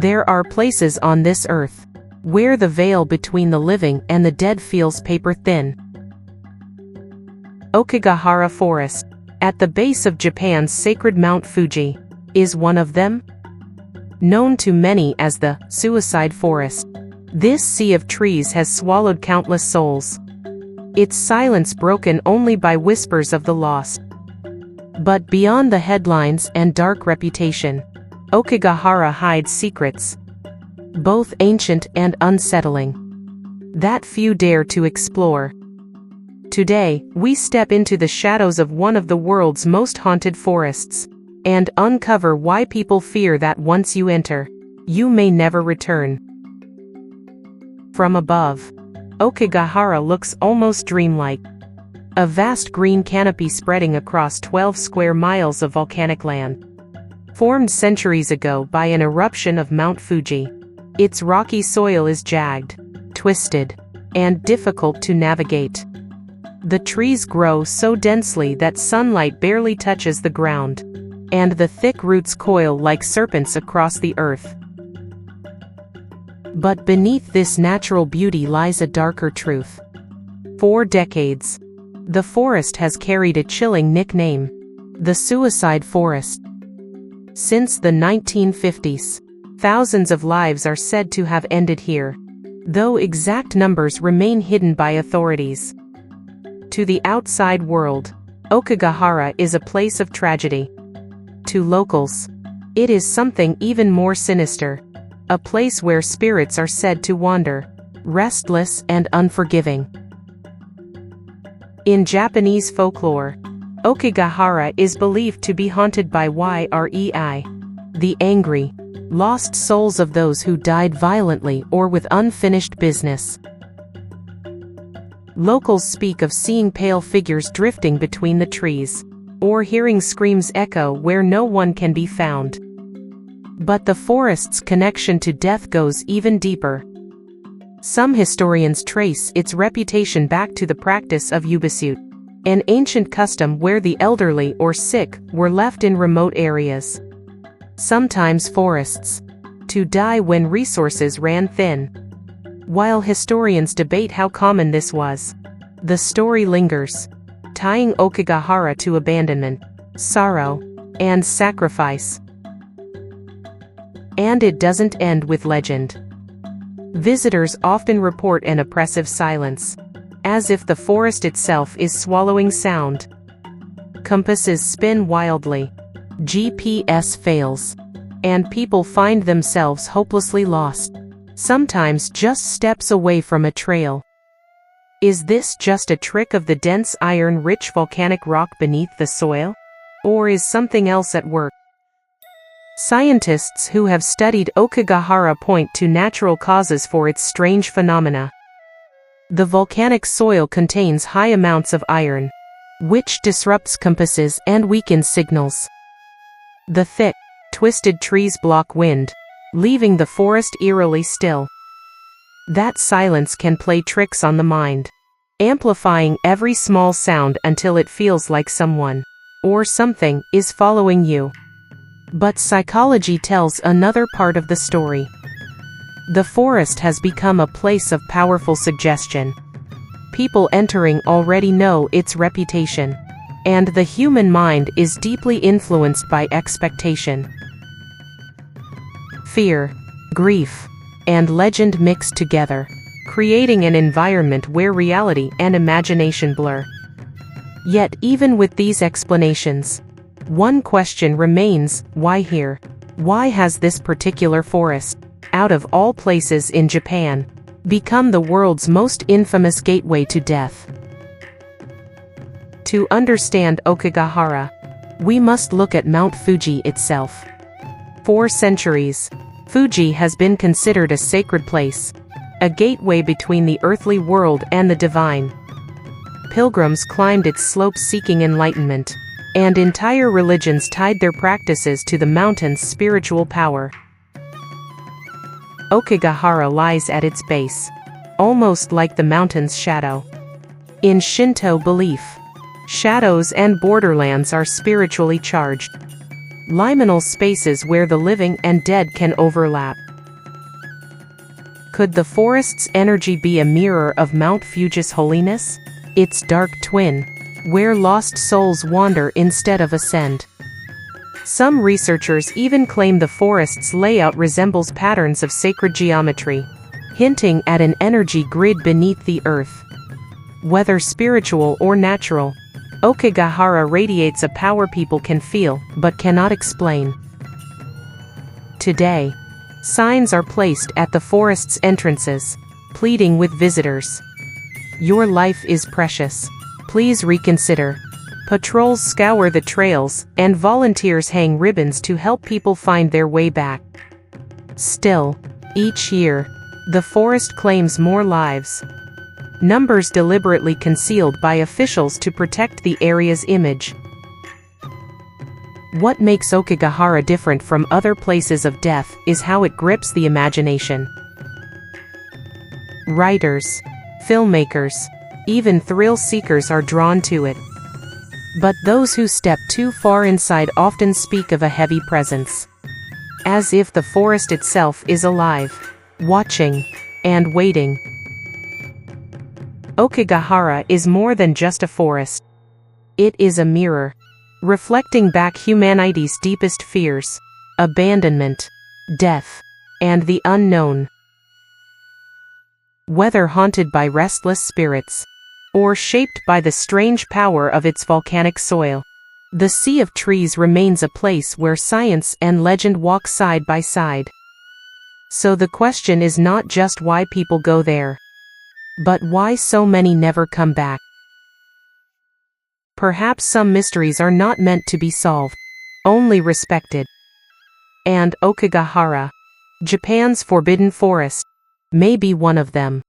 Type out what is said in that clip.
There are places on this earth where the veil between the living and the dead feels paper-thin. Aokigahara Forest, at the base of Japan's sacred Mount Fuji, is one of them. Known to many as the suicide forest, this sea of trees has swallowed countless souls, its silence broken only by whispers of the lost. But beyond the headlines and dark reputation, Aokigahara hides secrets, both ancient and unsettling, that few dare to explore. Today, we step into the shadows of one of the world's most haunted forests, and uncover why people fear that once you enter, you may never return. From above, Aokigahara looks almost dreamlike. A vast green canopy spreading across 12 square miles of volcanic land, formed centuries ago by an eruption of Mount Fuji. Its rocky soil is jagged, twisted, and difficult to navigate. The trees grow so densely that sunlight barely touches the ground, and the thick roots coil like serpents across the earth. But beneath this natural beauty lies a darker truth. For decades, the forest has carried a chilling nickname: the Suicide Forest. Since the 1950s, thousands of lives are said to have ended here, though exact numbers remain hidden by authorities. To the outside world, Aokigahara is a place of tragedy. To locals, it is something even more sinister, a place where spirits are said to wander, restless and unforgiving. In Japanese folklore, Aokigahara is believed to be haunted by yūrei, the angry, lost souls of those who died violently or with unfinished business. Locals speak of seeing pale figures drifting between the trees, or hearing screams echo where no one can be found. But the forest's connection to death goes even deeper. Some historians trace its reputation back to the practice of yūbasute, an ancient custom where the elderly or sick were left in remote areas, sometimes forests, to die when resources ran thin. While historians debate how common this was, the story lingers, tying Aokigahara to abandonment, sorrow, and sacrifice. And it doesn't end with legend. Visitors often report an oppressive silence, as if the forest itself is swallowing sound. Compasses spin wildly, GPS fails, and people find themselves hopelessly lost, sometimes just steps away from a trail. Is this just a trick of the dense iron-rich volcanic rock beneath the soil? Or is something else at work? Scientists who have studied Aokigahara point to natural causes for its strange phenomena. The volcanic soil contains high amounts of iron, which disrupts compasses and weakens signals. The thick, twisted trees block wind, leaving the forest eerily still. That silence can play tricks on the mind, amplifying every small sound until it feels like someone, or something, is following you. But psychology tells another part of the story. The forest has become a place of powerful suggestion. People entering already know its reputation, and the human mind is deeply influenced by expectation. Fear, grief, and legend mix together, creating an environment where reality and imagination blur. Yet even with these explanations, one question remains: why here? Why has this particular forest, out of all places in Japan, become the world's most infamous gateway to death? To understand Aokigahara, we must look at Mount Fuji itself. For centuries, Fuji has been considered a sacred place, a gateway between the earthly world and the divine. Pilgrims climbed its slopes seeking enlightenment, and entire religions tied their practices to the mountain's spiritual power. Aokigahara lies at its base, almost like the mountain's shadow. In Shinto belief, shadows and borderlands are spiritually charged, liminal spaces where the living and dead can overlap. Could the forest's energy be a mirror of Mount Fuji's holiness? Its dark twin, where lost souls wander instead of ascend. Some researchers even claim the forest's layout resembles patterns of sacred geometry, hinting at an energy grid beneath the earth. Whether spiritual or natural, Aokigahara radiates a power people can feel but cannot explain. Today, signs are placed at the forest's entrances, pleading with visitors. Your life is precious. Please reconsider. Patrols scour the trails, and volunteers hang ribbons to help people find their way back. Still, each year, the forest claims more lives. Numbers deliberately concealed by officials to protect the area's image. What makes Aokigahara different from other places of death is how it grips the imagination. Writers, filmmakers, even thrill seekers are drawn to it. But those who step too far inside often speak of a heavy presence. As if the forest itself is alive, watching, and waiting. Aokigahara is more than just a forest. It is a mirror, reflecting back humanity's deepest fears: abandonment, death, and the unknown. Whether haunted by restless spirits, or shaped by the strange power of its volcanic soil, the Sea of Trees remains a place where science and legend walk side by side. So the question is not just why people go there, but why so many never come back. Perhaps some mysteries are not meant to be solved, only respected. And Aokigahara, Japan's forbidden forest, may be one of them.